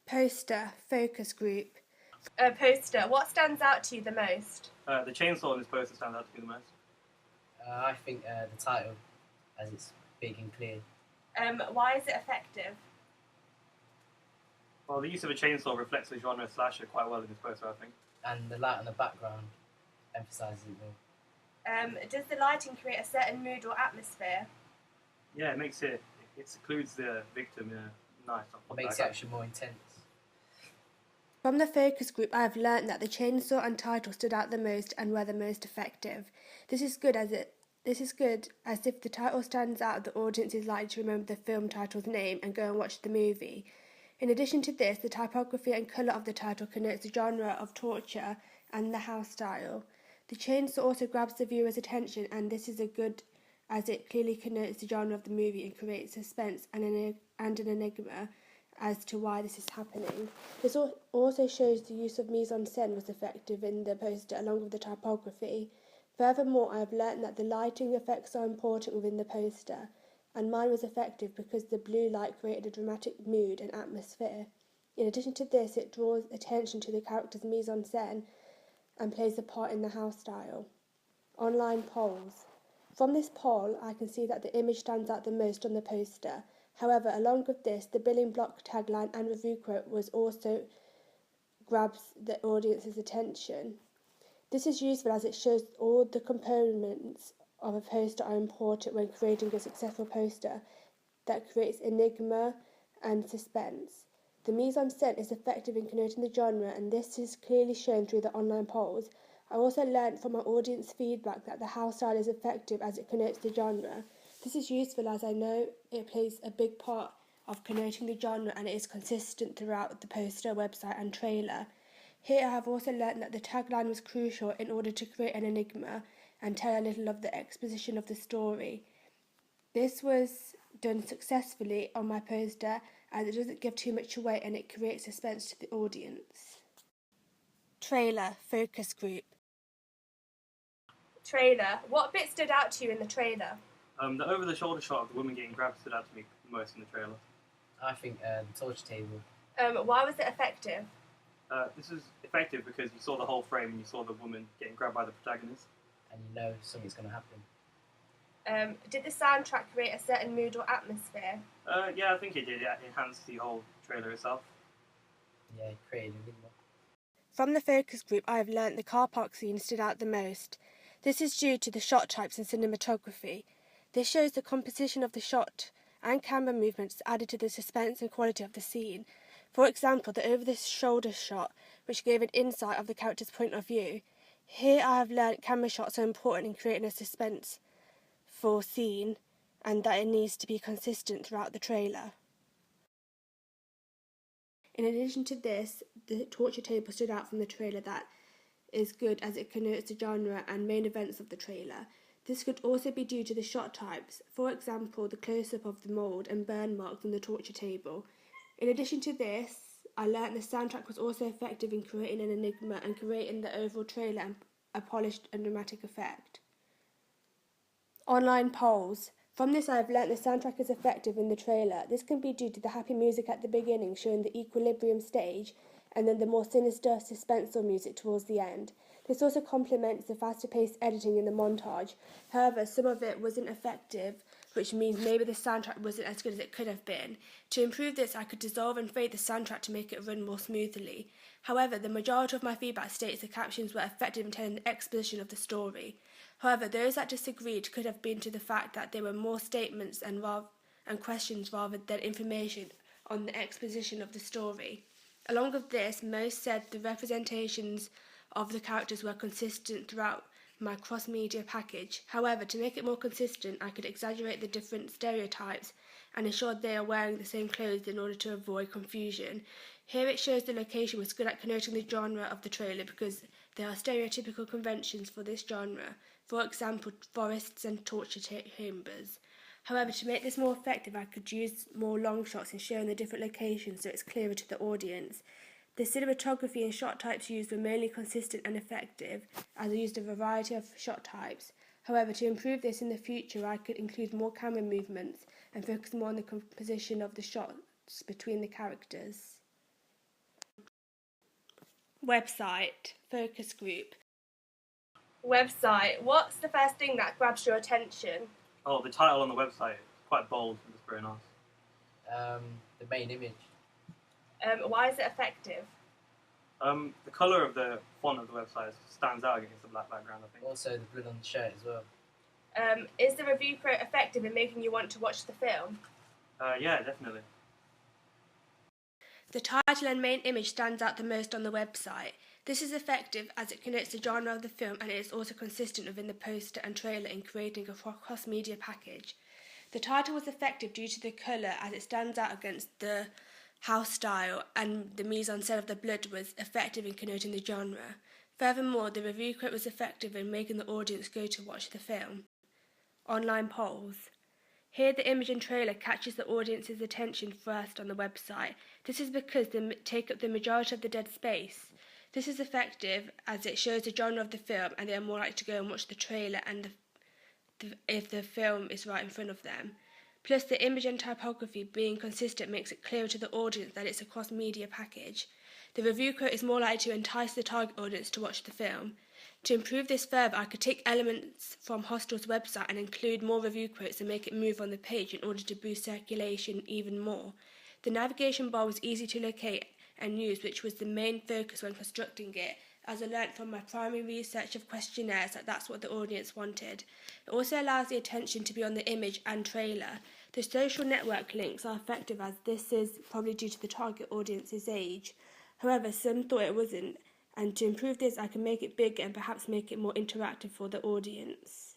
Poster, focus group. Poster, what stands out to you the most? The chainsaw in this poster stands out to me the most. I think the title, as it's big and clear. Why is it effective? Well, the use of a chainsaw reflects the genre slasher quite well in this poster, I think. And the light on the background emphasises it more. Does the lighting create a certain mood or atmosphere? Yeah, it secludes the victim in a nice. It makes the action more intense. From the focus group, I have learnt that the chainsaw and title stood out the most and were the most effective. This is good as if the title stands out, the audience is likely to remember the film title's name and go and watch the movie. In addition to this, the typography and colour of the title connotes the genre of torture and the house style. The chainsaw also grabs the viewer's attention, and this is good as it clearly connotes the genre of the movie and creates suspense and an enigma as to why this is happening. This also shows the use of mise-en-scène was effective in the poster along with the typography. Furthermore, I have learnt that the lighting effects are important within the poster, and mine was effective because the blue light created a dramatic mood and atmosphere. In addition to this, it draws attention to the character's mise-en-scène and plays a part in the house style. Online polls. From this poll, I can see that the image stands out the most on the poster. However, along with this, the building block tagline and review quote was also grabs the audience's attention. This is useful as it shows all the components of a poster are important when creating a successful poster that creates enigma and suspense. The mise-en-scène is effective in connoting the genre, and this is clearly shown through the online polls. I also learned from my audience feedback that the house style is effective as it connotes the genre. This is useful as I know it plays a big part of connoting the genre and it is consistent throughout the poster, website and trailer. Here I have also learnt that the tagline was crucial in order to create an enigma and tell a little of the exposition of the story. This was done successfully on my poster as it doesn't give too much away and it creates suspense to the audience. Trailer, focus group. Trailer, what bit stood out to you in the trailer? The over-the-shoulder shot of the woman getting grabbed stood out to me most in the trailer. I think the torture table. Why was it effective? This was effective because you saw the whole frame and you saw the woman getting grabbed by the protagonist. And you know something's going to happen. Did the soundtrack create a certain mood or atmosphere? Yeah, I think it did. It enhanced the whole trailer itself. Yeah, it created a enigma. From the focus group, I have learnt the car park scene stood out the most. This is due to the shot types and cinematography. This shows the composition of the shot and camera movements added to the suspense and quality of the scene. For example, the over-the-shoulder shot, which gave an insight of the character's point of view. Here I have learnt camera shots are important in creating a suspenseful scene and that it needs to be consistent throughout the trailer. In addition to this, the torture table stood out from the trailer that is good as it connotes the genre and main events of the trailer. This could also be due to the shot types, for example the close-up of the mould and burn marks on the torture table. In addition to this, I learnt the soundtrack was also effective in creating an enigma and creating the overall trailer and a polished and dramatic effect. Online polls. From this I have learnt the soundtrack is effective in the trailer. This can be due to the happy music at the beginning showing the equilibrium stage and then the more sinister suspenseful music towards the end. This also complements the faster paced editing in the montage. However, some of it wasn't effective, which means maybe the soundtrack wasn't as good as it could have been. To improve this, I could dissolve and fade the soundtrack to make it run more smoothly. However, the majority of my feedback states the captions were effective in telling the exposition of the story. However, those that disagreed could have been to the fact that there were more statements and questions rather than information on the exposition of the story. Along with this, most said the representations of the characters were consistent throughout my cross-media package. However, to make it more consistent, I could exaggerate the different stereotypes and ensure they are wearing the same clothes in order to avoid confusion. Here it shows the location was good at connoting the genre of the trailer because there are stereotypical conventions for this genre, for example, forests and torture chambers. However, to make this more effective, I could use more long shots in showing the different locations so it's clearer to the audience. The cinematography and shot types used were mainly consistent and effective, as I used a variety of shot types. However, to improve this in the future, I could include more camera movements and focus more on the composition of the shots between the characters. Website. Focus group. Website. What's the first thing that grabs your attention? Oh, the title on the website is quite bold and it's very nice. The main image. Why is it effective? The colour of the font of the website stands out against the black background, I think. Also, the blood on the shirt as well. Is the review quote effective in making you want to watch the film? Yeah, definitely. The title and main image stands out the most on the website. This is effective as it connotes the genre of the film, and it is also consistent within the poster and trailer in creating a cross-media package. The title was effective due to the colour as it stands out against the house style, and the mise-en-scène of the blood was effective in connoting the genre. Furthermore, the review quote was effective in making the audience go to watch the film. Online polls. Here the image and trailer catches the audience's attention first on the website. This is because they take up the majority of the dead space. This is effective as it shows the genre of the film, and they are more likely to go and watch the trailer and if the film is right in front of them. Plus, the image and typography being consistent makes it clearer to the audience that it's a cross-media package. The review quote is more likely to entice the target audience to watch the film. To improve this further, I could take elements from Hostel's website and include more review quotes and make it move on the page in order to boost circulation even more. The navigation bar was easy to locate and use, which was the main focus when constructing it, as I learnt from my primary research of questionnaires that that's what the audience wanted. It also allows the attention to be on the image and trailer. The social network links are effective as this is probably due to the target audience's age. However, some thought it wasn't, and to improve this I can make it bigger and perhaps make it more interactive for the audience.